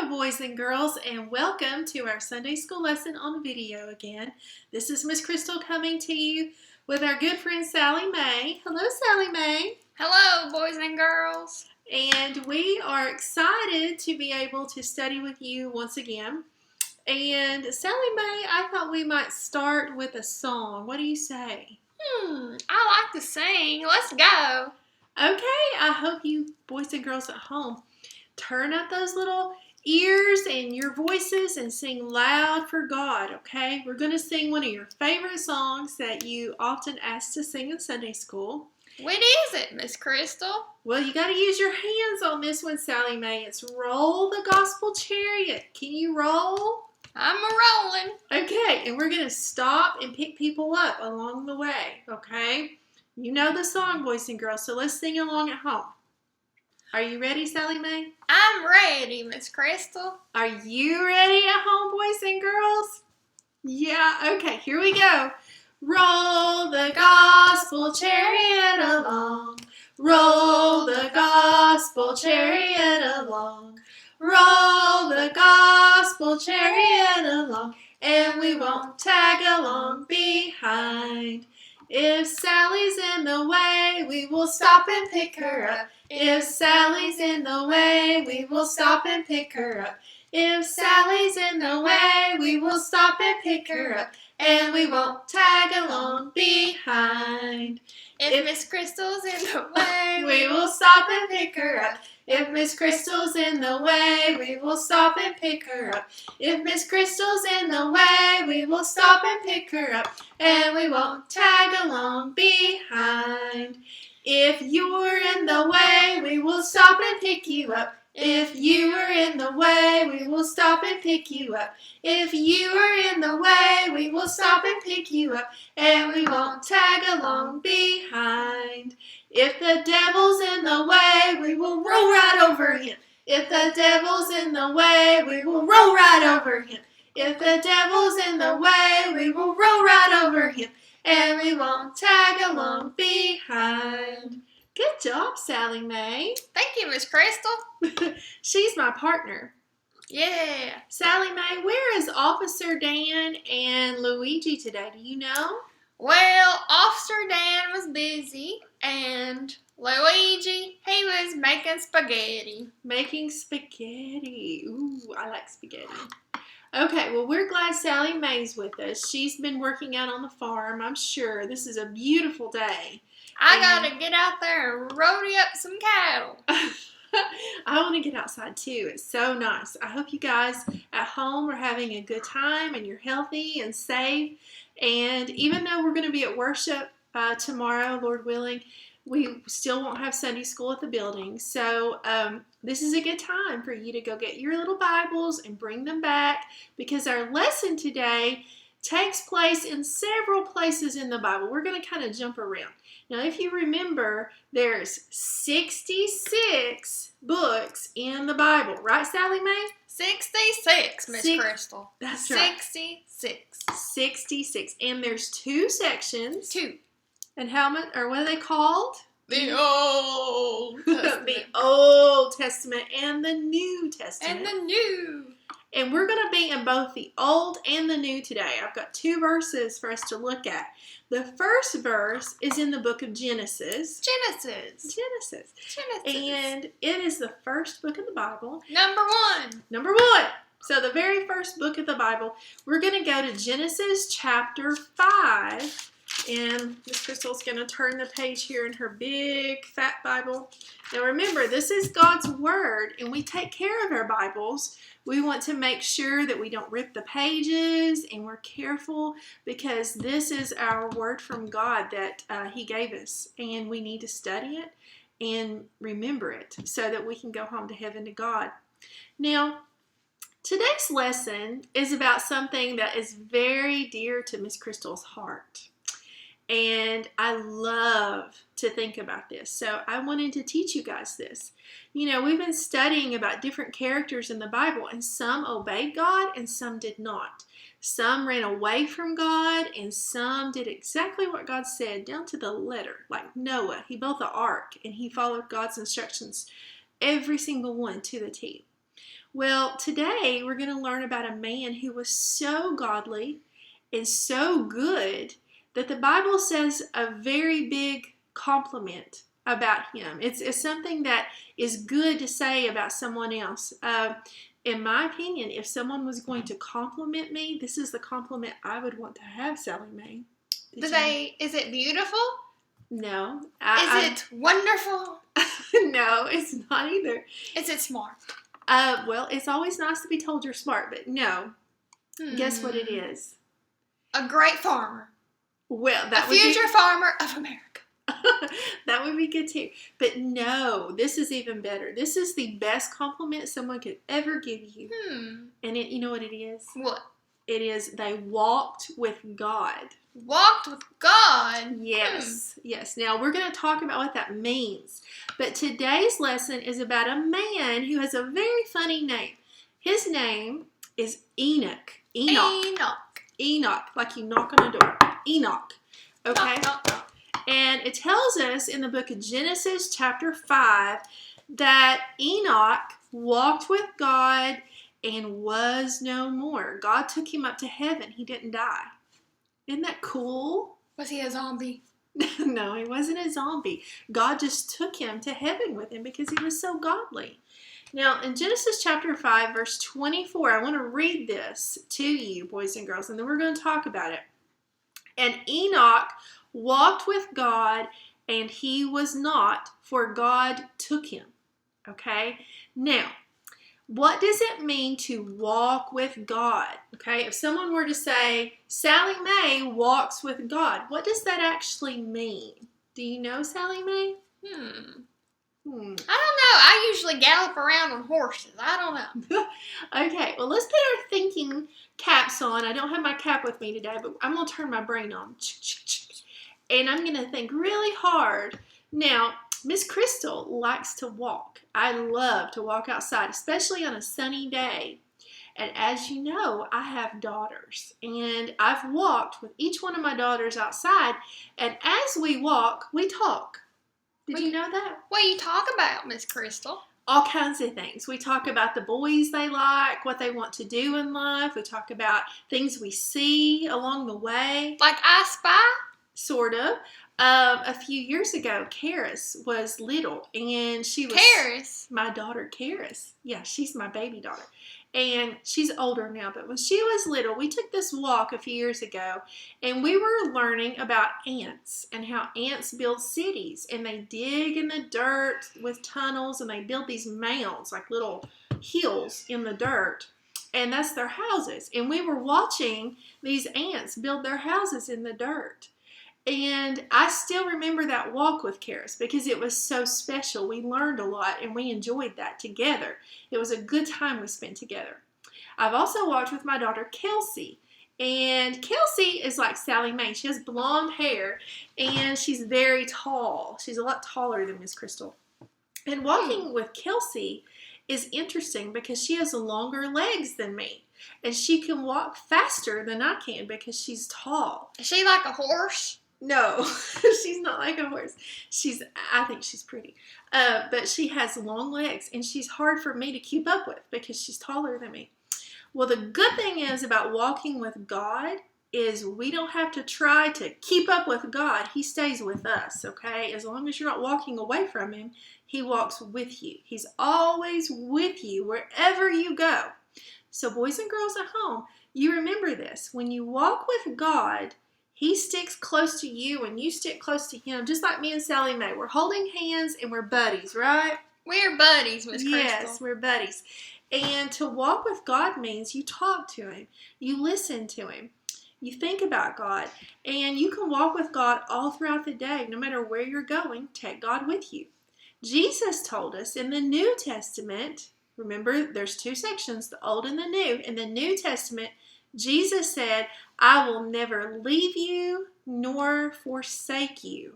Hello, boys and girls, and welcome to our Sunday school lesson on video again. This is Miss Crystal coming to you with our good friend Sally Mae. Hello, Sally Mae. Hello, boys and girls. And we are excited to be able to study with you once again. And Sally Mae, I thought we might start with a song. What do you say? I like to sing. Let's go. Okay, I hope you boys and girls at home turn up those little ears and your voices and sing loud for God, okay? We're going to sing one of your favorite songs that you often ask to sing in Sunday school. What is it, Miss Crystal? Well, you got to use your hands on this one, Sally Mae. It's Roll the Gospel Chariot. Can you roll? I'm a-rolling. Okay, and we're going to stop and pick people up along the way, okay? You know the song, boys and girls, so let's sing along at home. Are you ready, Sally Mae? I'm ready, Miss Crystal. Are you ready at home, boys and girls? Yeah, okay, here we go. Roll the gospel chariot along. Roll the gospel chariot along. Roll the gospel chariot along. And we won't tag along behind. If Sally's in the way, we will stop and pick her up. If Sally's in the way, we will stop and pick her up. If Sally's in the way, we will stop and pick her up. And we won't tag along behind. If Miss Crystal's in the way, we will stop and pick her up. If Miss Crystal's in the way, we will stop and pick her up. If Miss Crystal's in the way, we will stop and pick her up. And we won't tag along behind. If you're in the way, we will stop and pick you up. If you are in the way, we will stop and pick you up. If you are in the way, we will stop and pick you up. And we won't tag along behind. If the devil's in the way, we will roll right over him. If the devil's in the way, we will roll right over him. If the devil's in the way, we will roll right over him. And we won't tag along behind. Good job, Sally Mae. Thank you, Miss Crystal. She's my partner. Yeah. Sally Mae, where is Officer Dan and Luigi today? Do you know? Well, Officer Dan was busy, and Luigi, he was making spaghetti. Making spaghetti. Ooh, I like spaghetti. Okay, well, we're glad Sally Mae's with us. She's been working out on the farm, I'm sure. This is a beautiful day. I gotta get out there and rodeo up some cattle. I want to get outside too. It's so nice. I hope you guys at home are having a good time and you're healthy and safe. And even though we're going to be at worship tomorrow, Lord willing, we still won't have Sunday school at the building. So this is a good time for you to go get your little Bibles and bring them back, because our lesson today takes place in several places in the Bible. We're going to kind of jump around. Now, if you remember, there's 66 books in the Bible. Right, Sally Mae? 66, Miss Crystal. That's right. 66. 66. And there's two sections. Two. And how much, or what are they called? The Old Testament. The Old Testament and the New Testament. And the New. And we're going to be in both the Old and the New today. I've got two verses for us to look at. The first verse is in the book of Genesis. Genesis. And it is the first book of the Bible. Number one. So the very first book of the Bible, we're going to go to Genesis chapter 5. And Miss Crystal's going to turn the page here in her big fat Bible. Now remember, this is God's Word, and we take care of our Bibles. We want to make sure that we don't rip the pages, and we're careful, because this is our Word from God that He gave us, and we need to study it and remember it so that we can go home to heaven to God. Now, today's lesson is about something that is very dear to Miss Crystal's heart. And I love to think about this. So I wanted to teach you guys this. You know, we've been studying about different characters in the Bible, and some obeyed God and some did not. Some ran away from God and some did exactly what God said, down to the letter. Like Noah, he built the ark and he followed God's instructions, every single one to the T. Well, today we're going to learn about a man who was so godly and so good that the Bible says a very big compliment about him. It's something that is good to say about someone else. In my opinion, if someone was going to compliment me, this is the compliment I would want to have, Sally Mae. Is it beautiful? No. Is it wonderful? No, it's not either. Is it smart? Well, it's always nice to be told you're smart, but no. Guess what it is? A great farmer. Well, that a future farmer of America. That would be good too. But no, this is even better. This is the best compliment someone could ever give you. And you know what it is? What? It is they walked with God. Walked with God? Yes. Yes. Now, we're going to talk about what that means. But today's lesson is about a man who has a very funny name. His name is Enoch. Enoch. Like you knock on a door. Enoch. Okay? Knock. And it tells us in the book of Genesis chapter 5 that Enoch walked with God and was no more. God took him up to heaven. He didn't die. Isn't that cool? Was he a zombie? No, he wasn't a zombie. God just took him to heaven with him because he was so godly. Now, in Genesis chapter 5, verse 24, I want to read this to you, boys and girls, and then we're going to talk about it. And Enoch walked with God, and he was not, for God took him. Okay? Now, what does it mean to walk with God? Okay, if someone were to say, Sally Mae walks with God, what does that actually mean? Do you know, Sally Mae? I don't know. I usually gallop around on horses. I don't know. Okay, well, let's put our thinking caps on. I don't have my cap with me today, but I'm going to turn my brain on. And I'm going to think really hard. Now, Miss Crystal likes to walk. I love to walk outside, especially on a sunny day. And as you know, I have daughters. And I've walked with each one of my daughters outside. And as we walk, we talk. Did you know that? What do you talk about, Miss Crystal? All kinds of things. We talk about the boys they like, what they want to do in life. We talk about things we see along the way. Like I Spy? Sort of. A few years ago, Karis was little, and she was... Karis? My daughter, Karis. Yeah, she's my baby daughter. And she's older now, but when she was little, we took this walk a few years ago, and we were learning about ants and how ants build cities, and they dig in the dirt with tunnels, and they build these mounds, like little hills in the dirt, and that's their houses. And we were watching these ants build their houses in the dirt. And I still remember that walk with Karis because it was so special. We learned a lot and we enjoyed that together. It was a good time we spent together. I've also walked with my daughter Kelsey. And Kelsey is like Sally Mae. She has blonde hair and she's very tall. She's a lot taller than Miss Crystal. And walking with Kelsey is interesting because she has longer legs than me. And she can walk faster than I can because she's tall. Is she like a horse? No, she's not like a horse. I think she's pretty. But she has long legs, and she's hard for me to keep up with because she's taller than me. Well, the good thing is about walking with God is we don't have to try to keep up with God. He stays with us, okay? As long as you're not walking away from Him, He walks with you. He's always with you wherever you go. So boys and girls at home, you remember this. When you walk with God, He sticks close to you and you stick close to Him, just like me and Sally Mae. We're holding hands and we're buddies, right? We're buddies, Miss Crystal. Yes, we're buddies. And to walk with God means you talk to Him. You listen to Him. You think about God. And you can walk with God all throughout the day. No matter where you're going, take God with you. Jesus told us in the New Testament, remember there's two sections, the Old and the New. In the New Testament, Jesus said, I will never leave you nor forsake you.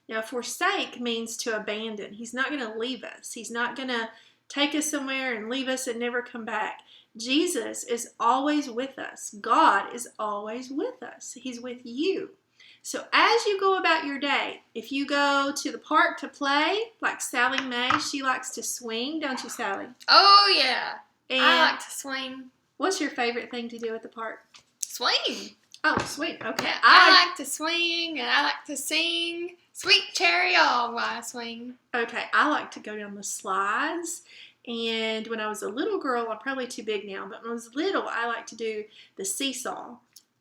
Now, forsake means to abandon. He's not going to leave us. He's not going to take us somewhere and leave us and never come back. Jesus is always with us. God is always with us. He's with you. So as you go about your day, if you go to the park to play, like Sally Mae, she likes to swing, don't you, Sally? Oh, yeah. And I like to swing. what's your favorite thing to do at the park? Swing. Oh, swing. Okay. Yeah, I like to swing and I like to sing Sweet Cherry All while I swing. Okay, I like to go down the slides. And when I was a little girl, I'm probably too big now, but when I was little, I like to do the seesaw.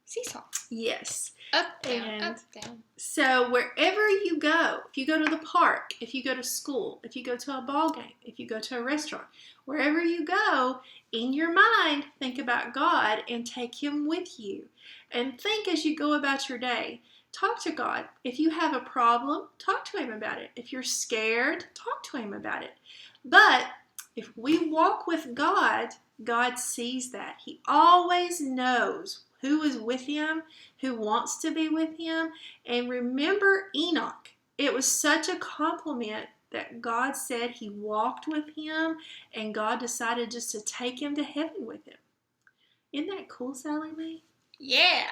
Seesaw. Yes. Up, down, And up, down. so wherever you go, if you go to the park, if you go to school, if you go to a ball game, if you go to a restaurant, wherever you go, in your mind, think about God and take Him with you. And think as you go about your day. Talk to God. If you have a problem, talk to Him about it. If you're scared, talk to Him about it. But if we walk with God, God sees that. He always knows who is with Him, who wants to be with Him. And remember Enoch. It was such a compliment that God said he walked with Him, and God decided just to take him to heaven with Him. Isn't that cool, Sally Mae? Yeah.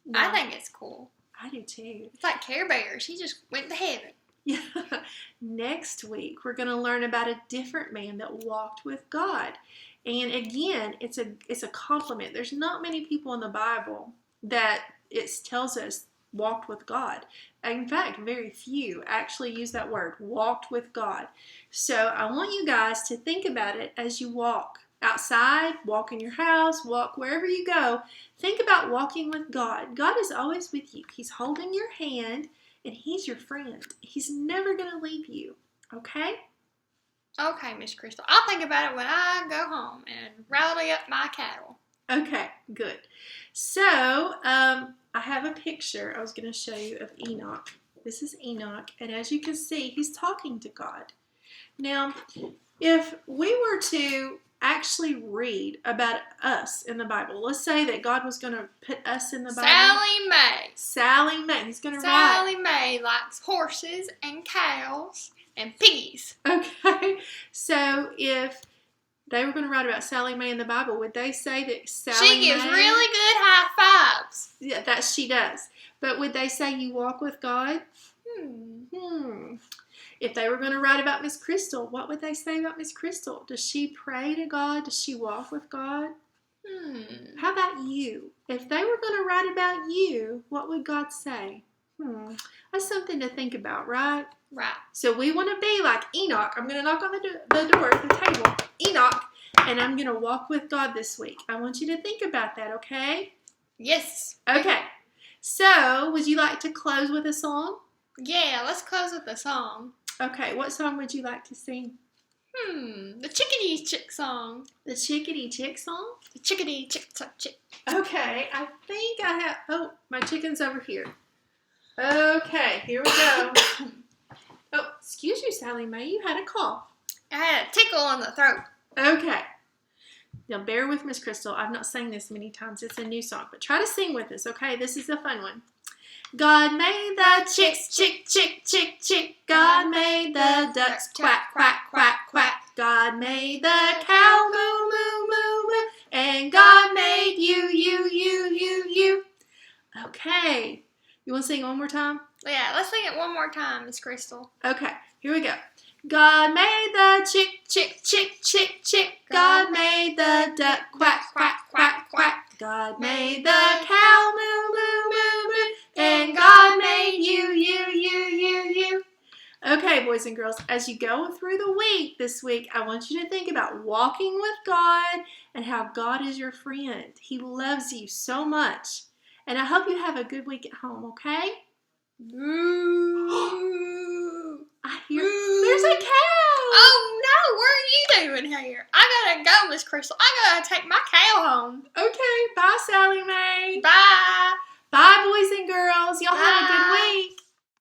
No, I think it's cool. I do too. It's like Care Bears. He just went to heaven. Yeah. Next week, we're going to learn about a different man that walked with God. And again, it's a compliment. There's not many people in the Bible that it tells us walked with God. In fact, very few actually use that word, walked with God. So I want you guys to think about it as you walk outside, walk in your house, walk wherever you go. Think about walking with God. God is always with you. He's holding your hand, and He's your friend. He's never going to leave you. Okay? Okay, Miss Crystal. I'll think about it when I go home and rally up my cattle. Okay, good. So, I have a picture I was going to show you of Enoch. This is Enoch, and as you can see, he's talking to God. Now, if we were to actually read about us in the Bible, let's say that God was going to put us in the Bible. Sally Mae. Sally Mae. He's going to Sally write. Mae likes horses and cows and piggies. Okay, so if they were going to write about Sally Mae in the Bible, would they say that Sally She gives Mae, really good high fives. Yeah, that she does. But would they say you walk with God? If they were going to write about Miss Crystal, what would they say about Miss Crystal? Does she pray to God? Does she walk with God? How about you? If they were going to write about you, what would God say? That's something to think about, right? Right. So we want to be like Enoch. I'm going to knock on the door at the table. Enoch. And I'm going to walk with God this week. I want you to think about that, okay? Yes. Okay. So, would you like to close with a song? Yeah, let's close with a song. Okay, what song would you like to sing? The Chickadee Chick song. The Chickadee Chick song? The Chickadee Chick Chick. Okay, I think I have... Oh, my chicken's over here. Okay, here we go. Oh, excuse you, Sally Mae. You had a cough. I had a tickle in the throat. Okay. Now, bear with Miss Crystal. I've not sang this many times. It's a new song, but try to sing with us, okay? This is a fun one. God made the chicks, chick, chick, chick, chick. God made the ducks, quack, quack, quack, quack. God made the cow, moo, moo, moo, moo. And God made you, you, you, you, you. Okay. You want to sing it one more time? Yeah, let's sing it one more time, Miss Crystal. Okay, here we go. God made the chick, chick, chick, chick, chick. God made the duck, quack, quack, quack, quack. God made the cow, moo, moo, moo, moo. And God made you, you, you, you, you. Okay, boys and girls, as you go through the week this week, I want you to think about walking with God and how God is your friend. He loves you so much. And I hope you have a good week at home, okay? I hear there's a cow. Oh no, what are you doing here? I gotta go, Miss Crystal. I gotta take my cow home. Okay, bye, Sally Mae. Bye. Bye, boys and girls. Y'all have a good Bye. week.